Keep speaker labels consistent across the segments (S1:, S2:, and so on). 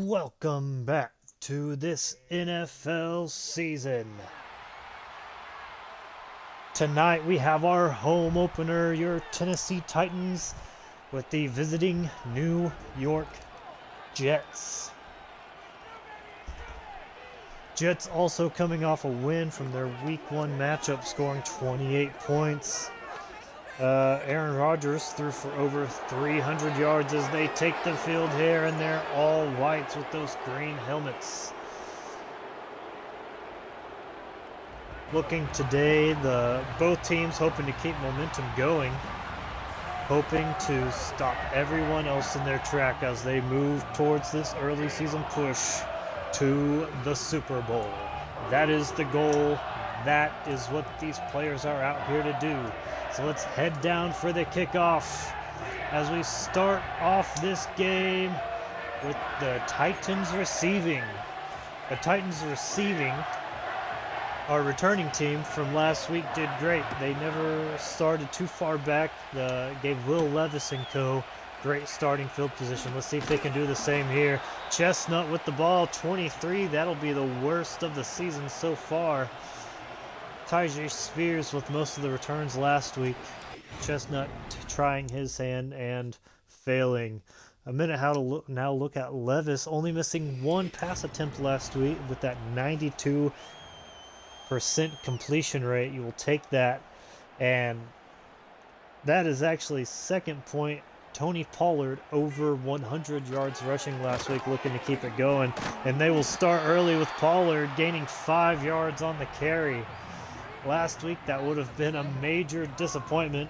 S1: Welcome back to this NFL season. Tonight we have our home opener, your Tennessee Titans, with the visiting New York Jets. Jets also coming off a win from their Week 1 matchup, scoring 28 points. Aaron Rodgers threw for over 300 yards as they take the field here, and they're all whites with those green helmets. Looking today, both teams hoping to keep momentum going, hoping to stop everyone else in their track as they move towards this early season push to the Super Bowl. That is the goal. That is what these players are out here to do. So let's head down for the kickoff as we start off this game with the Titans receiving. The Titans receiving, our returning team from last week, did great. They never started too far back. Gave Will Levis and co. great starting field position. Let's see if they can do the same here. Chestnut with the ball, 23. That'll be the worst of the season so far. Tyjae Spears with most of the returns last week. Chestnut trying his hand and failing. A minute how to now look at Levis, only missing one pass attempt last week with that 92% completion rate. You will take that. And that is actually second point. Tony Pollard over 100 yards rushing last week, looking to keep it going. And they will start early with Pollard gaining 5 yards on the carry. Last week, that would have been a major disappointment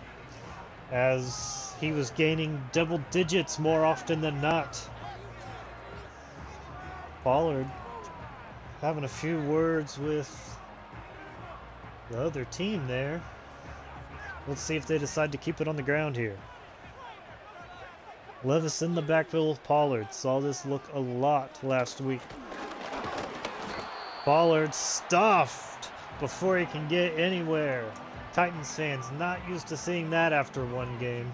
S1: as he was gaining double digits more often than not. Pollard having a few words with the other team there. Let's see if they decide to keep it on the ground here. Levis in the backfield with Pollard. Saw this look a lot last week. Pollard stuffed before he can get anywhere. Titans fans not used to seeing that after one game.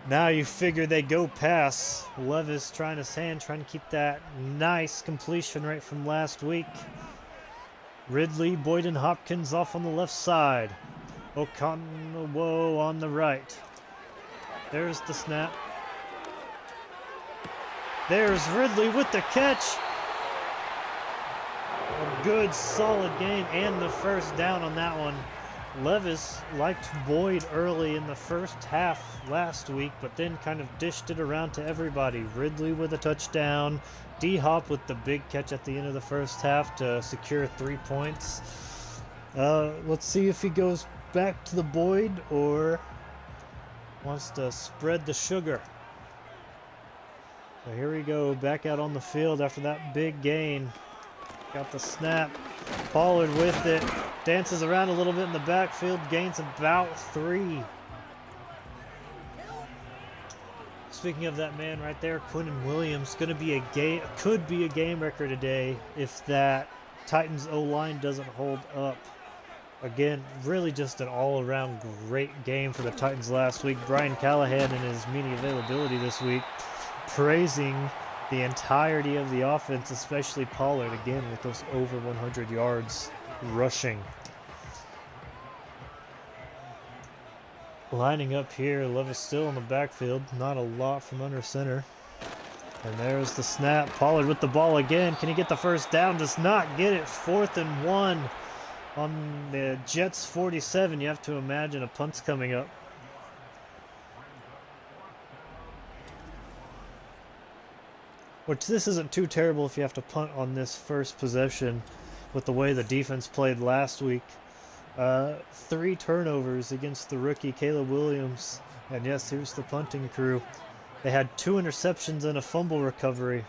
S1: Now you figure they go pass. Levis trying his hand, trying to keep that nice completion rate from last week. Ridley, Boyd, and Hopkins off on the left side. Okonkwo on the right. There's the snap. There's Ridley with the catch. A good, solid game and the first down on that one. Levis liked Boyd early in the first half last week, but then kind of dished it around to everybody. Ridley with a touchdown. D-Hop with the big catch at the end of the first half to secure 3 points. Let's see if he goes back to the Boyd or wants to spread the sugar. So here we go, back out on the field after that big gain. Got the snap. Pollard with it. Dances around a little bit in the backfield. Gains about 3. Speaking of that man right there, Quinnen Williams, could be a game wrecker today if that Titans O-line doesn't hold up. Again, really just an all-around great game for the Titans last week. Brian Callahan and his media availability this week praising the entirety of the offense, especially Pollard, again, with those over 100 yards rushing. Lining up here, Levis still in the backfield, not a lot from under center. And there's the snap. Pollard with the ball again. Can he get the first down? Does not get it. 4th and 1 on the Jets 47. You have to imagine a punt's coming up. Which this isn't too terrible if you have to punt on this first possession with the way the defense played last week. 3 turnovers against the rookie Caleb Williams. And yes, here's the punting crew. They had 2 interceptions and a fumble recovery.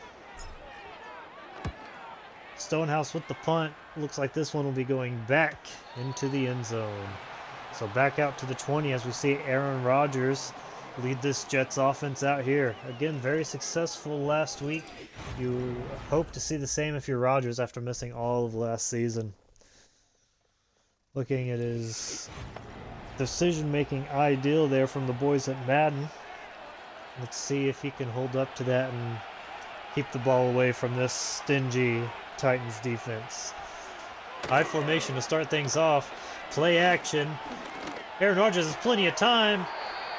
S1: Stonehouse with the punt. Looks like this one will be going back into the end zone. So back out to the 20 as we see Aaron Rodgers lead this Jets offense out here. Again, very successful last week. You hope to see the same if you're Rodgers after missing all of last season. Looking at his decision-making ideal there from the boys at Madden. Let's see if he can hold up to that and keep the ball away from this stingy Titans defense. High formation to start things off. Play action. Aaron Rodgers has plenty of time.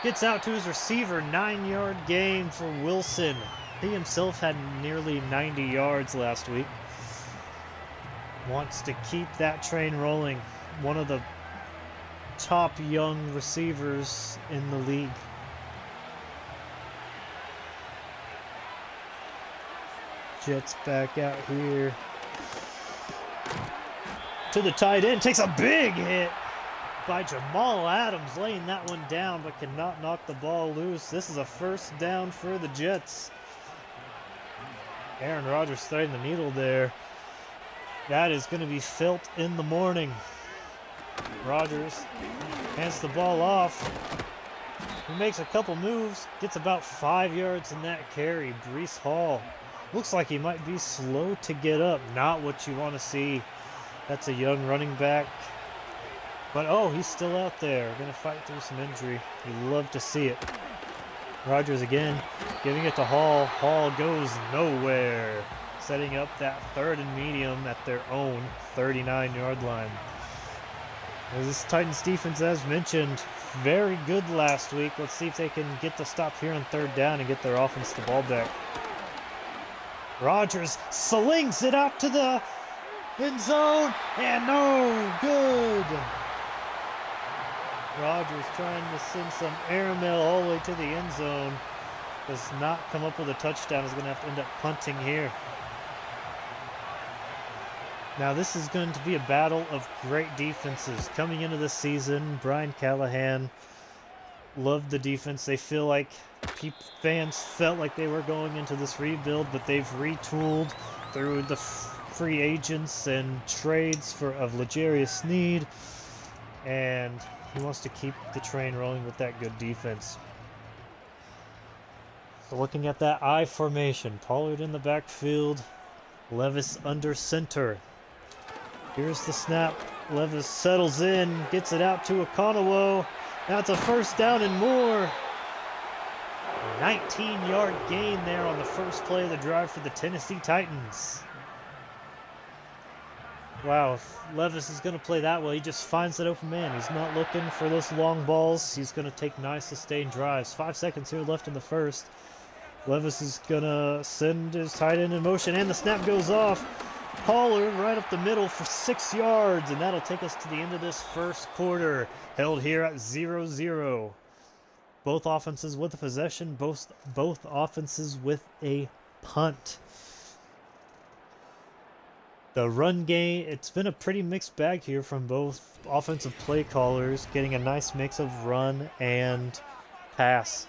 S1: Gets out to his receiver. 9-yard gain for Wilson. He himself had nearly 90 yards last week. Wants to keep that train rolling. One of the top young receivers in the league. Jets back out here. To the tight end. Takes a big hit by Jamal Adams, laying that one down, but cannot knock the ball loose. This is a first down for the Jets. Aaron Rodgers threading the needle there. That is going to be felt in the morning. Rodgers hands the ball off. He makes a couple moves, gets about 5 yards in that carry. Breece Hall looks like he might be slow to get up. Not what you want to see. That's a young running back. But oh, he's still out there. Going to fight through some injury. You love to see it. Rodgers again, giving it to Hall. Hall goes nowhere. Setting up that 3rd and medium at their own 39-yard line. This Titans defense, as mentioned, very good last week. Let's see if they can get the stop here on 3rd down and get their offense the ball back. Rodgers slings it out to the end zone, and no good. Rodgers trying to send some airmail all the way to the end zone. Does not come up with a touchdown. Is going to have to end up punting here. Now this is going to be a battle of great defenses. Coming into this season, Brian Callahan loved the defense. They feel like fans felt like they were going into this rebuild, but they've retooled through the free agents and trades of L'Jarius Sneed, and he wants to keep the train rolling with that good defense. So looking at that I formation, Pollard in the backfield, Levis under center. Here's the snap. Levis settles in, gets it out to Okonkwo. That's a first down and more. 19-yard gain there on the first play of the drive for the Tennessee Titans. Wow, if Levis is going to play that well, he just finds that open man. He's not looking for those long balls. He's going to take nice sustained drives. 5 seconds here left in the first. Levis is going to send his tight end in motion, and the snap goes off. Pollard right up the middle for 6 yards, and that'll take us to the end of this first quarter, held here at 0-0. Both offenses with a possession, both offenses with a punt. The run game, it's been a pretty mixed bag here from both offensive play callers, getting a nice mix of run and pass.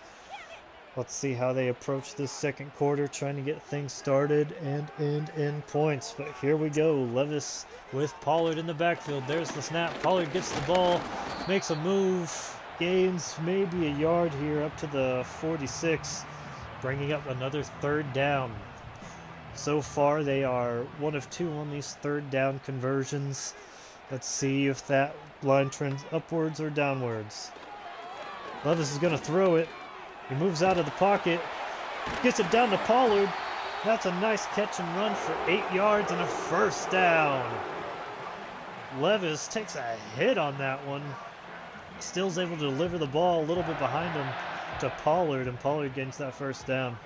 S1: Let's see how they approach this second quarter, trying to get things started and end in points. But here we go. Levis with Pollard in the backfield. There's the snap. Pollard gets the ball, makes a move, gains maybe a yard here up to the 46, bringing up another 3rd down. So far, they are 1 of 2 on these 3rd down conversions. Let's see if that line trends upwards or downwards. Levis is going to throw it. He moves out of the pocket, gets it down to Pollard. That's a nice catch and run for 8 yards and a first down. Levis takes a hit on that one. Still is able to deliver the ball a little bit behind him to Pollard, and Pollard gains that first down.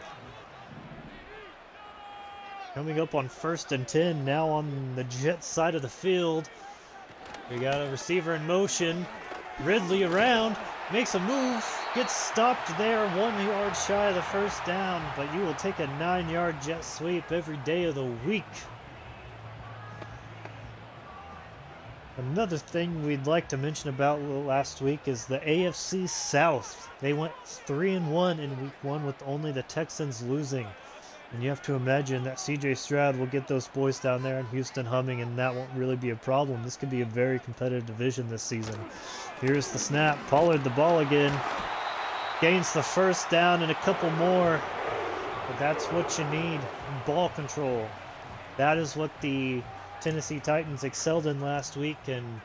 S1: Coming up on 1st and 10, now on the Jets side of the field. We got a receiver in motion. Ridley around, makes a move, gets stopped there 1 yard shy of the first down, but you will take a 9-yard jet sweep every day of the week. Another thing we'd like to mention about last week is the AFC South. They went 3-1 in week 1 with only the Texans losing. And you have to imagine that CJ Stroud will get those boys down there in Houston humming, and that won't really be a problem. This could be a very competitive division this season. Here's the snap. Pollard the ball again. Gains the first down and a couple more. But that's what you need. Ball control. That is what the Tennessee Titans excelled in last week and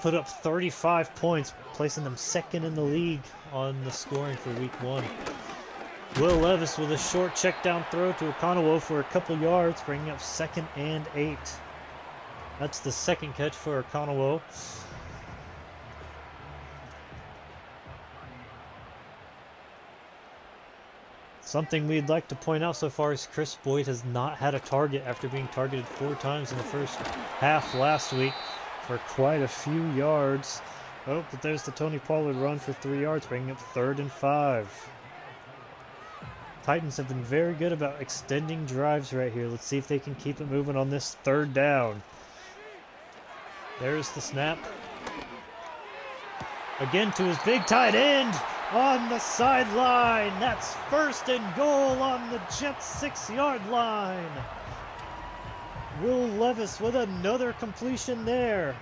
S1: put up 35 points, placing them 2nd in the league on the scoring for week 1. Will Levis with a short check down throw to Okonowo for a couple yards, bringing up 2nd and 8. That's the second catch for Okonowo. Something we'd like to point out so far is Chris Boyd has not had a target after being targeted 4 times in the first half last week for quite a few yards. Oh, but there's the Tony Pollard run for 3 yards, bringing up 3rd and 5. Titans have been very good about extending drives right here. Let's see if they can keep it moving on this 3rd down. There's the snap. Again to his big tight end on the sideline. That's 1st and goal on the Jets 6-yard line. Will Levis with another completion there.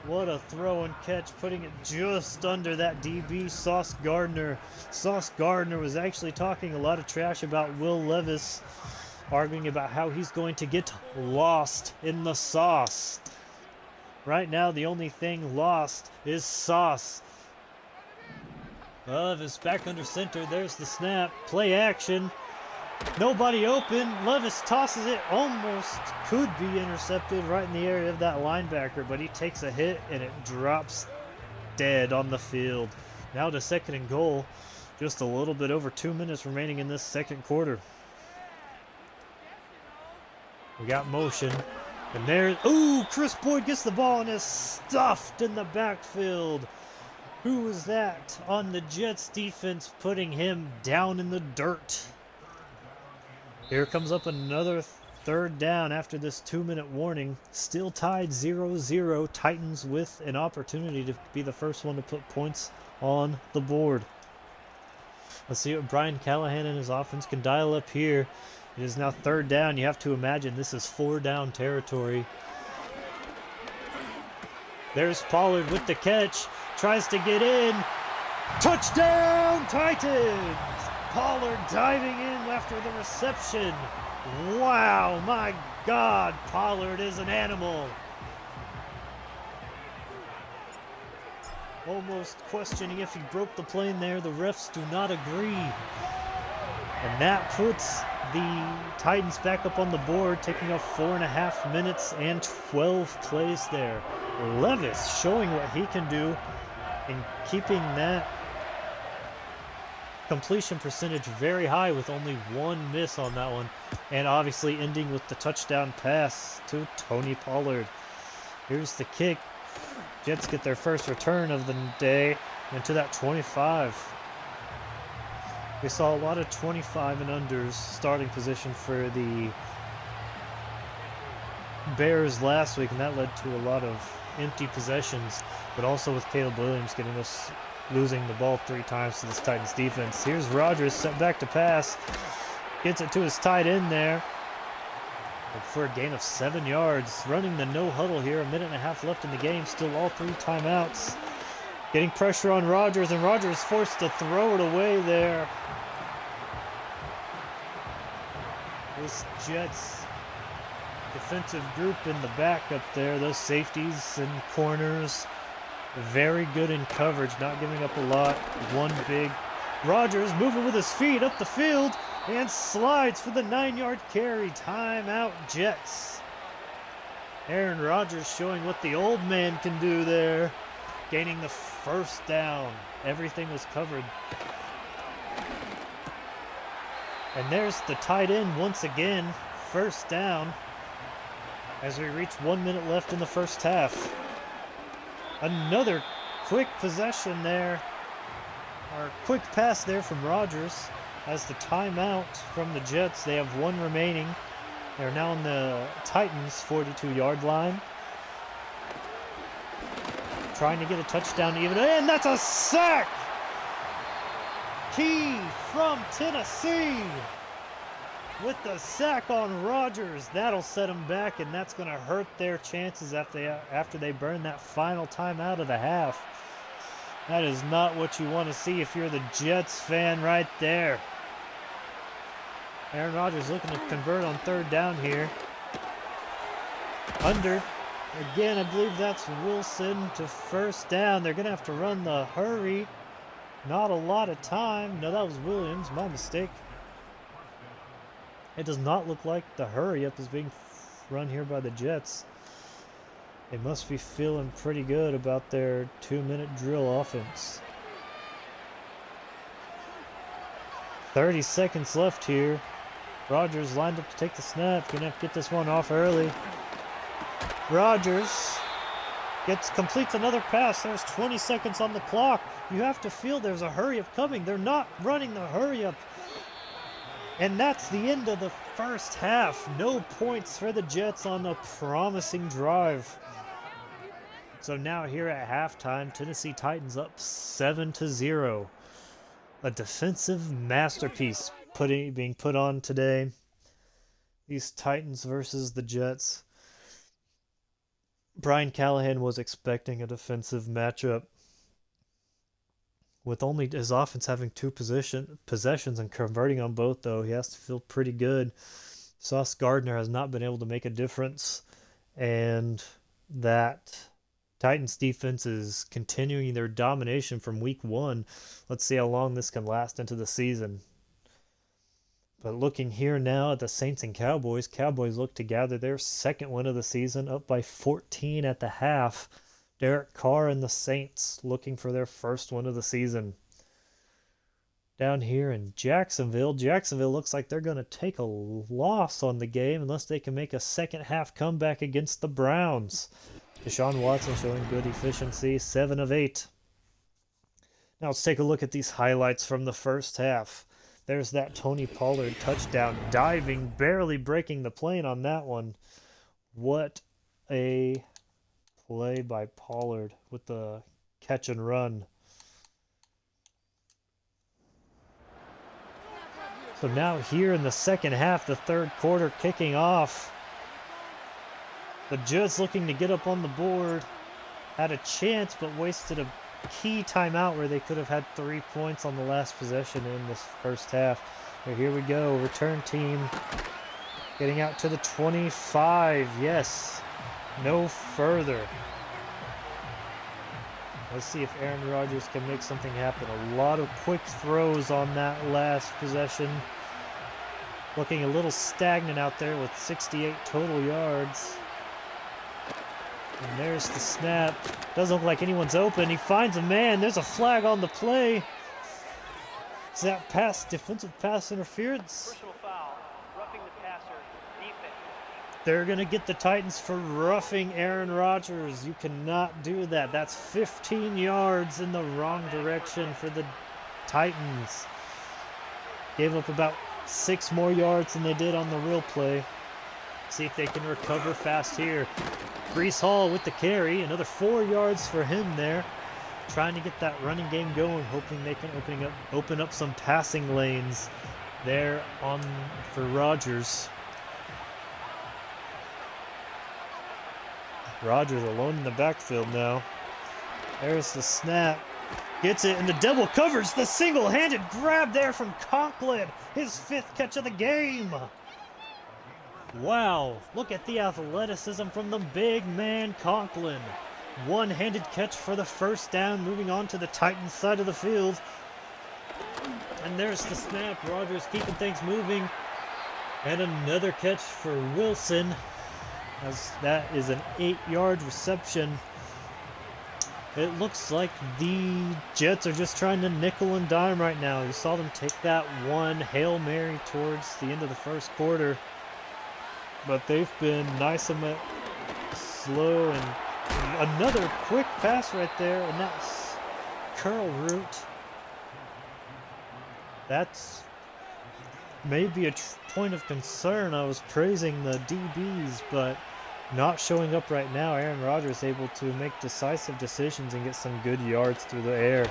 S1: What a throw and catch, putting it just under that DB, Sauce Gardner. Sauce Gardner was actually talking a lot of trash about Will Levis, arguing about how he's going to get lost in the sauce. Right now, the only thing lost is sauce. Levis back under center. There's the snap. Play action. Nobody open. Levis tosses it. Almost could be intercepted right in the area of that linebacker, but he takes a hit and it drops dead on the field. Now to 2nd and goal. Just a little bit over 2 minutes remaining in this 2nd quarter. We got motion. And there, ooh, Chris Boyd gets the ball and is stuffed in the backfield. Who was that on the Jets defense, putting him down in the dirt? Here comes up another 3rd down after this 2-minute warning. Still tied 0-0. Titans with an opportunity to be the first one to put points on the board. Let's see what Brian Callahan and his offense can dial up here. It is now 3rd down. You have to imagine this is 4-down territory. There's Pollard with the catch. Tries to get in. Touchdown, Titans! Pollard diving in after the reception. Wow, my God, Pollard is an animal. Almost questioning if he broke the plane there. The refs do not agree. And that puts the Titans back up on the board, taking off 4.5 minutes and 12 plays there. Levis showing what he can do in keeping that completion percentage very high with only 1 miss on that one. And obviously ending with the touchdown pass to Tony Pollard. Here's the kick. Jets get their first return of the day into that 25. We saw a lot of 25 and unders starting position for the Bears last week, and that led to a lot of empty possessions, but also with Caleb Williams getting us losing the ball 3 times to this Titans defense. Here's Rodgers set back to pass, gets it to his tight end there for a gain of 7 yards. Running the no huddle here, 1.5 minutes left in the game, still all 3 timeouts. Getting pressure on Rodgers, and Rodgers forced to throw it away there. This Jets defensive group in the back up there, those safeties and corners, very good in coverage, not giving up a lot. One big. Rodgers moving with his feet up the field and slides for the 9-yard carry. Timeout, Jets. Aaron Rodgers showing what the old man can do there, gaining the first down. Everything was covered. And there's the tight end once again. First down as we reach 1 minute left in the first half. Another quick possession there, or quick pass there from Rodgers. As the timeout from the Jets, they have 1 remaining. They're now on the Titans' 42-yard line. Trying to get a touchdown even, and that's a sack! Key from Tennessee with the sack on Rodgers. That'll set them back, and that's going to hurt their chances after they burn that final timeout of the half. That is not what you want to see if you're the Jets fan right there. Aaron Rodgers looking to convert on 3rd down here. Under. Again, I believe that's Wilson to first down. They're going to have to run the hurry. Not a lot of time. No, that was Williams. My mistake. It does not look like the hurry up is being run here by the Jets. They must be feeling pretty good about their 2-minute drill offense. 30 seconds left here. Rodgers lined up to take the snap. Gonna have to get this one off early. Rodgers completes another pass. There's 20 seconds on the clock. You have to feel there's a hurry up coming. They're not running the hurry up. And that's the end of the first half. No points for the Jets on a promising drive. So now here at halftime, Tennessee Titans up 7-0. A defensive masterpiece being put on today. These Titans versus the Jets. Brian Callahan was expecting a defensive matchup. With only his offense having 2 possessions and converting on both, though, he has to feel pretty good. Sauce Gardner has not been able to make a difference, and that Titans defense is continuing their domination from week 1. Let's see how long this can last into the season. But looking here now at the Saints and Cowboys, Cowboys look to gather their second win of the season, up by 14 at the half. Derek Carr and the Saints looking for their first win of the season. Down here in Jacksonville looks like they're going to take a loss on the game unless they can make a second half comeback against the Browns. Deshaun Watson showing good efficiency, 7 of 8. Now let's take a look at these highlights from the first half. There's that Tony Pollard touchdown, diving, barely breaking the plane on that one. What a play by Pollard with the catch and run. So now here in the second half, the third quarter kicking off. The Jets looking to get up on the board. Had a chance, but wasted a key timeout where they could have had 3 points on the last possession in this first half. But here we go, return team getting out to the 25. Yes, no further. Let's see if Aaron Rodgers can make something happen. A lot of quick throws on that last possession. Looking a little stagnant out there with 68 total yards. And there's the snap. Doesn't look like anyone's open. He finds a man. There's a flag on the play. Is that defensive pass interference?
S2: Personal foul, roughing the passer, defense.
S1: They're going to get the Titans for roughing Aaron Rodgers. You cannot do that. That's 15 yards in the wrong direction for the Titans. Gave up about 6 more yards than they did on the real play. See if they can recover fast here. Breece Hall with the carry. Another 4 yards for him there. Trying to get that running game going, hoping they can open up some passing lanes there for Rodgers. Rodgers alone in the backfield now. There's the snap. Gets it, and the double covers. The single-handed grab there from Conklin. His 5th catch of the game. Wow, look at the athleticism from the big man Conklin. One-handed catch for the first down, moving on to the Titans side of the field. And there's the snap. Rodgers keeping things moving. And another catch for Wilson, as that is an 8-yard reception. It looks like the Jets are just trying to nickel and dime right now. You saw them take that one Hail Mary towards the end of the first quarter. But they've been nice and slow, and another quick pass right there, and that's curl route. That's maybe a point of concern. I was praising the DBs, but not showing up right now. Aaron Rodgers able to make decisive decisions and get some good yards through the air.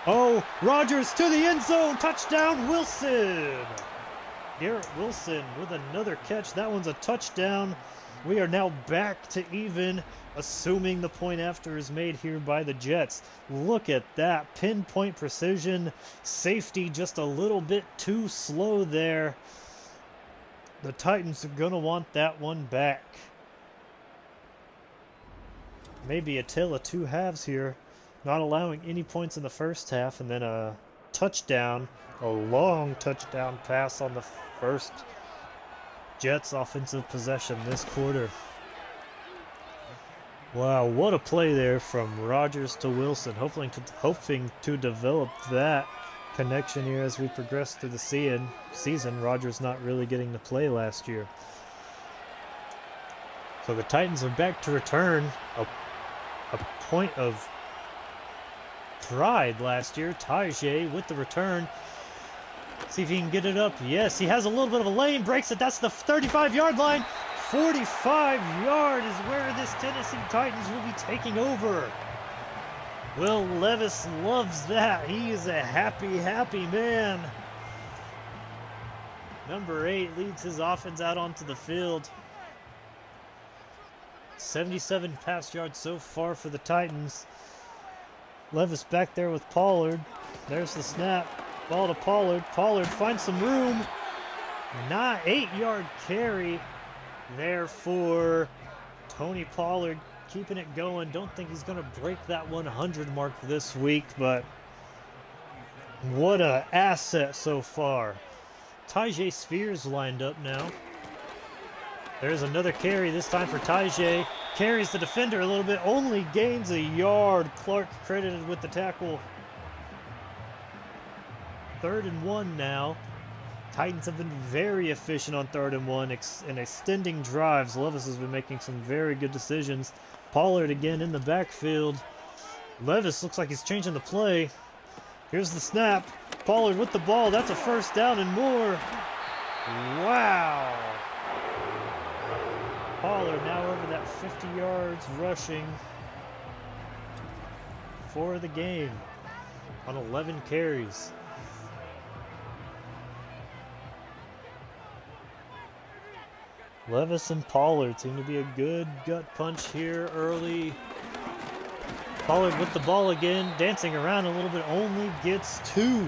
S1: Oh, Rodgers to the end zone, touchdown Wilson! Garrett Wilson with another catch. That one's a touchdown. We are now back to even, assuming the point after is made here by the Jets. Look at that. Pinpoint precision. Safety just a little bit too slow there. The Titans are going to want that one back. Maybe a tale of two halves here. not allowing any points in the first half, and then a touchdown, a long touchdown pass on the first Jets offensive possession this quarter. Wow, what a play there from Rodgers to Wilson, hoping to develop that connection here as we progress through the season. Rodgers not really getting to play last year. So the Titans are back to return a point of pride last year. Tajay with the return. See if he can get it up. Yes, he has a little bit of a lane, breaks it. That's the 35-yard line. 45-yard is where this Tennessee Titans will be taking over. Will Levis loves that. He is a happy, happy man. Number 8 leads his offense out onto the field. 77 pass yards so far for the Titans. Levis back there with Pollard. There's the snap. Ball to Pollard. Pollard finds some room. 8-yard carry there for Tony Pollard. Keeping it going. Don't think he's going to break that 100 mark this week, but what an asset so far. Tyjae Spears lined up now. There's another carry, this time for Tajay. Carries the defender a little bit, only gains a yard. Clark credited with the tackle. 3rd and 1 now. Titans have been very efficient on 3rd and 1 and extending drives. Levis has been making some very good decisions. Pollard again in the backfield. Levis looks like he's changing the play. Here's the snap. Pollard with the ball. That's a first down and more. Wow. Pollard now over that 50 yards rushing for the game on 11 carries. Levis and Pollard seem to be a good gut punch here early. Pollard with the ball again, dancing around a little bit, only gets 2.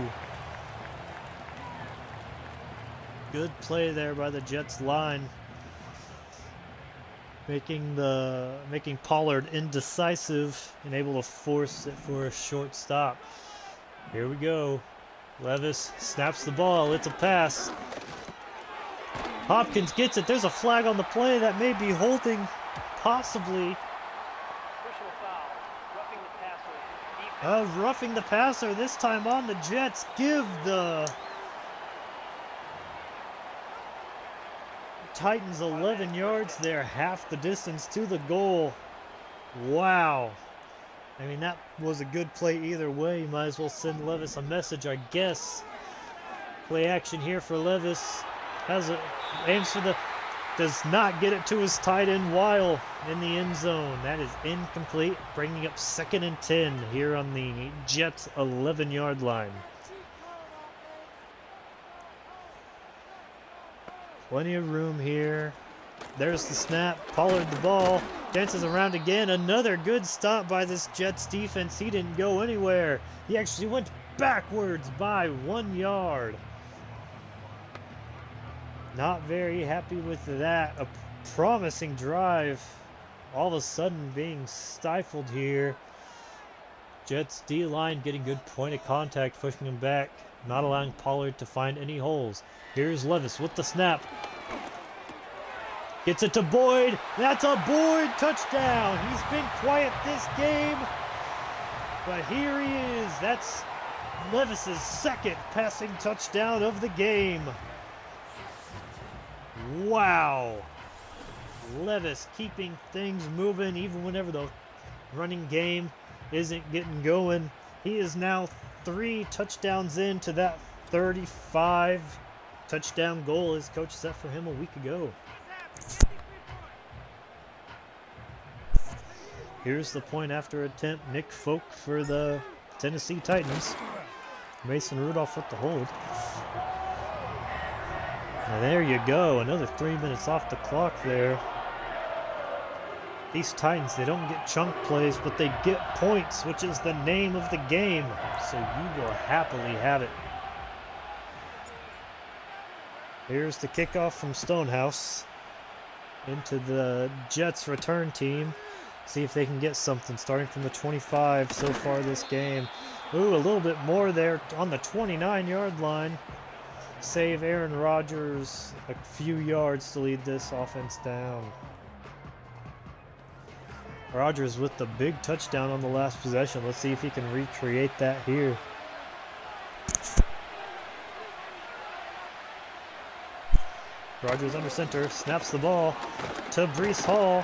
S1: Good play there by the Jets line. Making Pollard indecisive and able to force it for a short stop. Here we go. Levis snaps the ball. It's a pass. Hopkins gets it. There's a flag on the play that may be holding, possibly.
S2: Personal foul. Roughing the passer. Defense.
S1: Roughing the passer this time on the Jets. Give the Titans 11 yards there, half the distance to the goal. Wow. I mean, that was a good play either way. You might as well send Levis a message, I guess. Play action here for Levis. Aims for does not get it to his tight end Weil in the end zone. That is incomplete, bringing up 2nd and 10 here on the Jets 11-yard line. Plenty of room here. There's the snap. Pollard the ball. Dances around again. Another good stop by this Jets defense. He didn't go anywhere. He actually went backwards by 1 yard. Not very happy with that. A promising drive all of a sudden being stifled here. Jets D-line getting good point of contact, pushing him back, not allowing Pollard to find any holes. Here's Levis with the snap. Gets it to Boyd. That's a Boyd touchdown. He's been quiet this game, but here he is. That's Levis's 2nd passing touchdown of the game. Wow. Levis keeping things moving even whenever the running game isn't getting going. He is now 3 touchdowns into that 35 touchdown goal his coach set for him a week ago. Here's the point after attempt. Nick Folk for the Tennessee Titans. Mason Rudolph with the hold. And there you go. Another 3 minutes off the clock there. These Titans, they don't get chunk plays, but they get points, which is the name of the game. So you will happily have it. Here's the kickoff from Stonehouse into the Jets return team. See if they can get something starting from the 25 so far this game. Ooh, a little bit more there on the 29-yard line. Save Aaron Rodgers a few yards to lead this offense down. Rodgers with the big touchdown on the last possession. Let's see if he can recreate that here. Rodgers under center, snaps the ball to Breece Hall.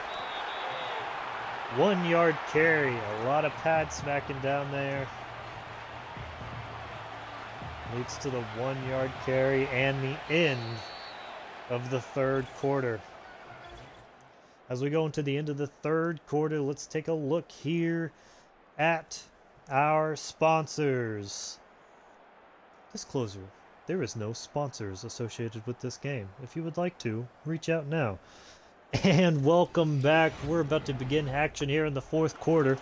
S1: 1 yard carry. A lot of pad smacking down there. Leads to the 1 yard carry and the end of the third quarter. As we go into the end of the third quarter, let's take a look here at our sponsors. Disclosure, there is no sponsors associated with this game. If you would like to, reach out now. And welcome back. We're about to begin action here in the fourth quarter.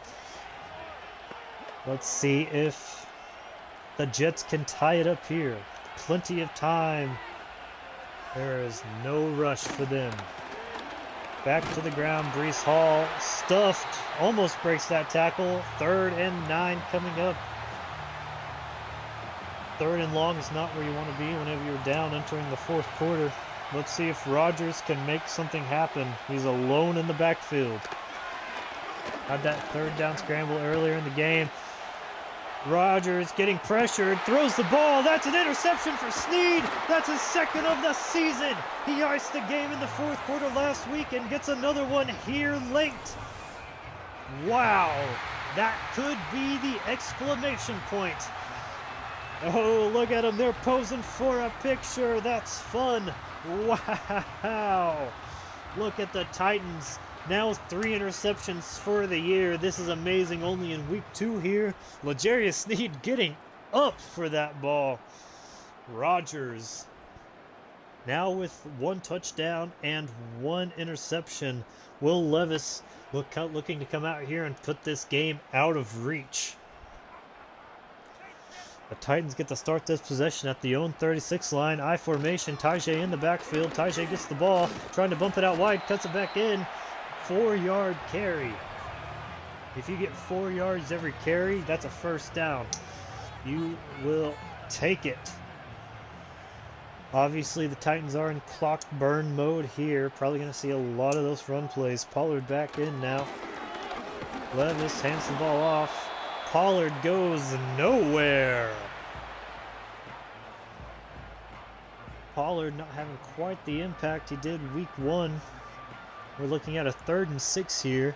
S1: Let's see if the Jets can tie it up here. Plenty of time. There is no rush for them. Back to the ground, Breece Hall, stuffed, almost breaks that tackle. 3rd and 9 coming up. 3rd and long is not where you want to be whenever you're down entering the fourth quarter. Let's see if Rodgers can make something happen. He's alone in the backfield. Had that 3rd down scramble earlier in the game. Rodgers getting pressured, throws the ball. That's an interception for Snead. That's his 2nd of the season. He iced the game in the fourth quarter last week and gets another one here late. Wow, that could be the exclamation point. Oh, look at them. They're posing for a picture. That's fun. Wow. Look at the Titans. Now 3 interceptions for the year. This is amazing. Only in week 2 here. L'Jarius Sneed getting up for that ball. Rodgers now with 1 touchdown and 1 interception. Will Levis looking to come out here and put this game out of reach. The Titans get to start this possession at the own 36 line. I formation. Tajay in the backfield. Tajay gets the ball. Trying to bump it out wide. Cuts it back in. 4-yard carry. If you get 4 yards every carry, that's a first down. You will take it. Obviously, the Titans are in clock burn mode here. Probably going to see a lot of those run plays. Pollard back in now. Levis hands the ball off. Pollard goes nowhere. Pollard not having quite the impact he did week 1. We're looking at a 3rd and 6 here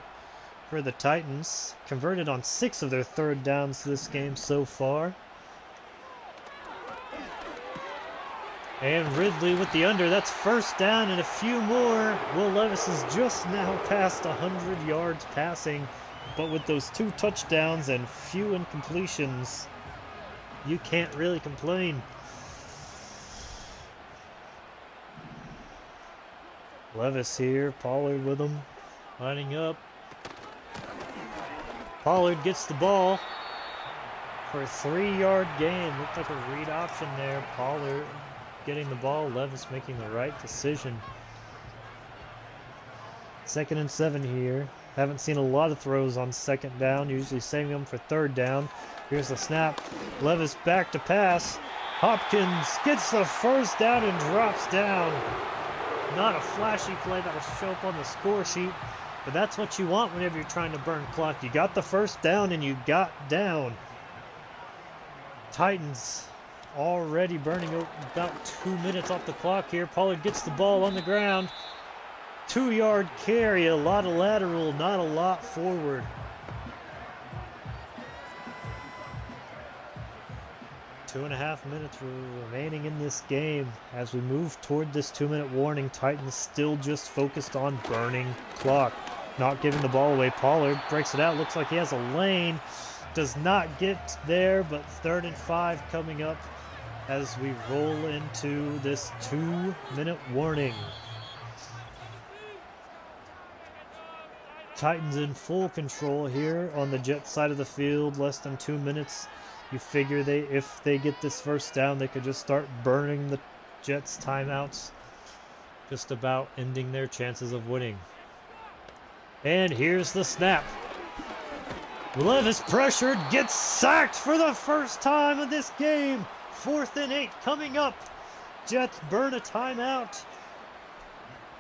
S1: for the Titans. Converted on 6 of their 3rd downs this game so far. And Ridley with the under. That's first down and a few more. Will Levis is just now past 100 yards passing. But with those 2 touchdowns and few incompletions, you can't really complain. Levis here, Pollard with him, lining up. Pollard gets the ball for a 3-yard gain. Looked like a read option there. Pollard getting the ball, Levis making the right decision. 2nd and 7 here. Haven't seen a lot of throws on 2nd down, usually saving them for 3rd down. Here's the snap. Levis back to pass. Hopkins gets the first down and drops down. Not a flashy play that'll show up on the score sheet, but that's what you want whenever you're trying to burn clock. You got the first down and you got down. Titans already burning about 2 minutes off the clock here. Pollard gets the ball on the ground. 2-yard carry, a lot of lateral, not a lot forward. Two and a half minutes remaining in this game. As we move toward this 2-minute warning, Titans still just focused on burning clock. Not giving the ball away. Pollard breaks it out. Looks like he has a lane. Does not get there, but 3rd and 5 coming up as we roll into this 2-minute warning. Titans in full control here on the Jets side of the field. Less than 2 minutes. You figure if they get this first down, they could just start burning the Jets' timeouts. Just about ending their chances of winning. And here's the snap. Levis pressured, gets sacked for the first time of this game. 4th and 8 coming up. Jets burn a timeout.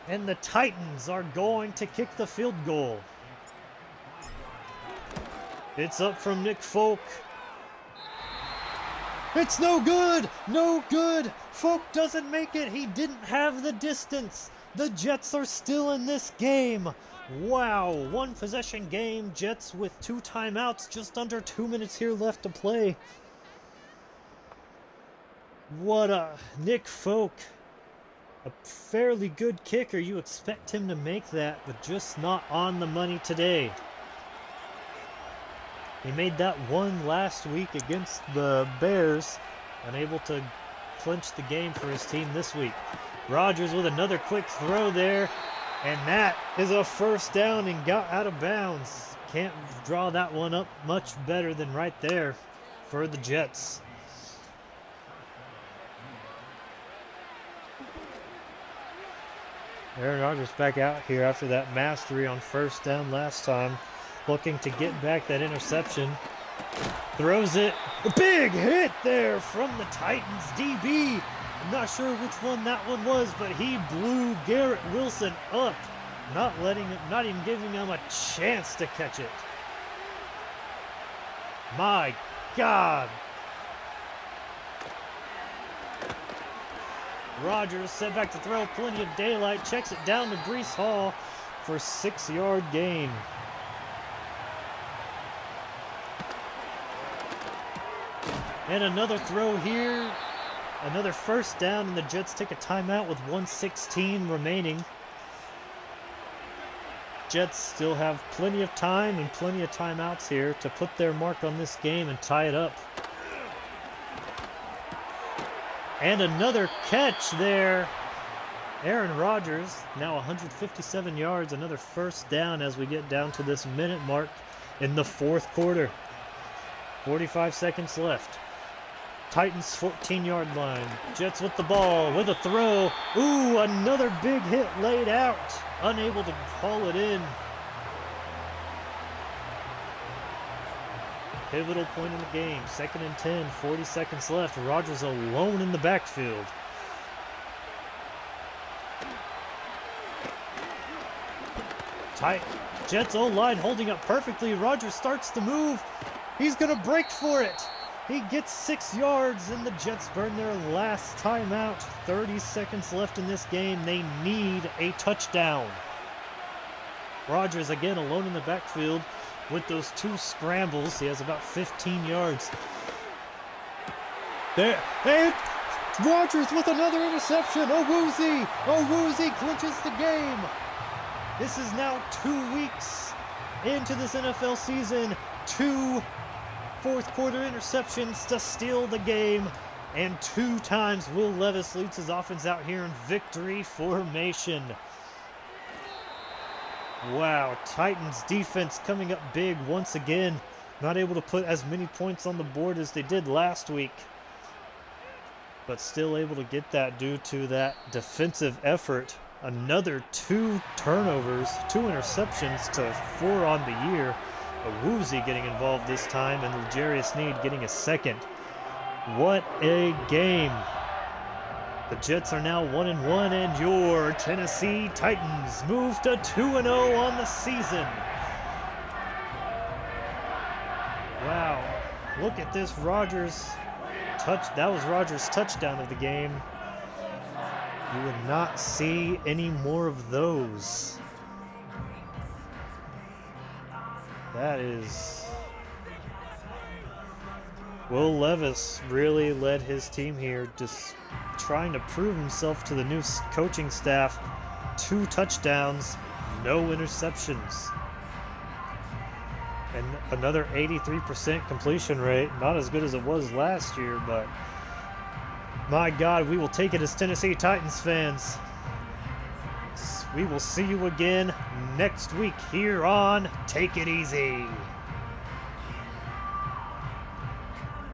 S1: And the Titans are going to kick the field goal. It's up from Nick Folk. It's no good! No good! Folk doesn't make it. He didn't have the distance. The Jets are still in this game. Wow, 1 possession game. Jets with 2 timeouts. Just under 2 minutes here left to play. What a Nick Folk. A fairly good kicker. You expect him to make that, but just not on the money today. He made that one last week against the Bears, unable to clinch the game for his team this week. Rodgers with another quick throw there, and that is a first down and got out of bounds. Can't draw that one up much better than right there for the Jets. Aaron Rodgers back out here after that mastery on first down last time. Looking to get back that interception. Throws it. A big hit there from the Titans DB. I'm not sure which one that one was, but he blew Garrett Wilson up. Not even giving him a chance to catch it. My God. Rodgers set back to throw, plenty of daylight, checks it down to Breece Hall for a 6-yard gain. And another throw here, another first down, and the Jets take a timeout with 1:16 remaining. Jets still have plenty of time and plenty of timeouts here to put their mark on this game and tie it up. And another catch there. Aaron Rodgers, now 157 yards, another first down as we get down to this minute mark in the 4th quarter. 45 seconds left. Titans 14-yard line. Jets with the ball, with a throw. Ooh, another big hit laid out. Unable to haul it in. Pivotal point in the game. 2nd and 10, 40 seconds left. Rodgers alone in the backfield. Tight. Jets O-line holding up perfectly. Rodgers starts to move. He's going to break for it. He gets 6 yards, and the Jets burn their last timeout. 30 seconds left in this game. They need a touchdown. Rodgers again alone in the backfield with those 2 scrambles. He has about 15 yards. There, and Rodgers with another interception. Owuzie clinches the game. This is now 2 weeks into this NFL season. 2 fourth-quarter interceptions to steal the game, and 2 times Will Levis leads his offense out here in victory formation. Wow, Titans defense coming up big once again. Not able to put as many points on the board as they did last week, but still able to get that due to that defensive effort. Another 2 turnovers, 2 interceptions to 4 on the year. Owuzie getting involved this time, and L'Jarius Sneed getting a second. What a game. The Jets are now 1-1, and your Tennessee Titans move to 2-0 on the season. Wow. Look at this Rodgers touch. That was Rodgers' touchdown of the game. You would not see any more of those. That is... Will Levis really led his team here, just trying to prove himself to the new coaching staff. 2 touchdowns, no interceptions. And another 83% completion rate. Not as good as it was last year, but my God, we will take it as Tennessee Titans fans. We will see you again next week here on Take It Easy.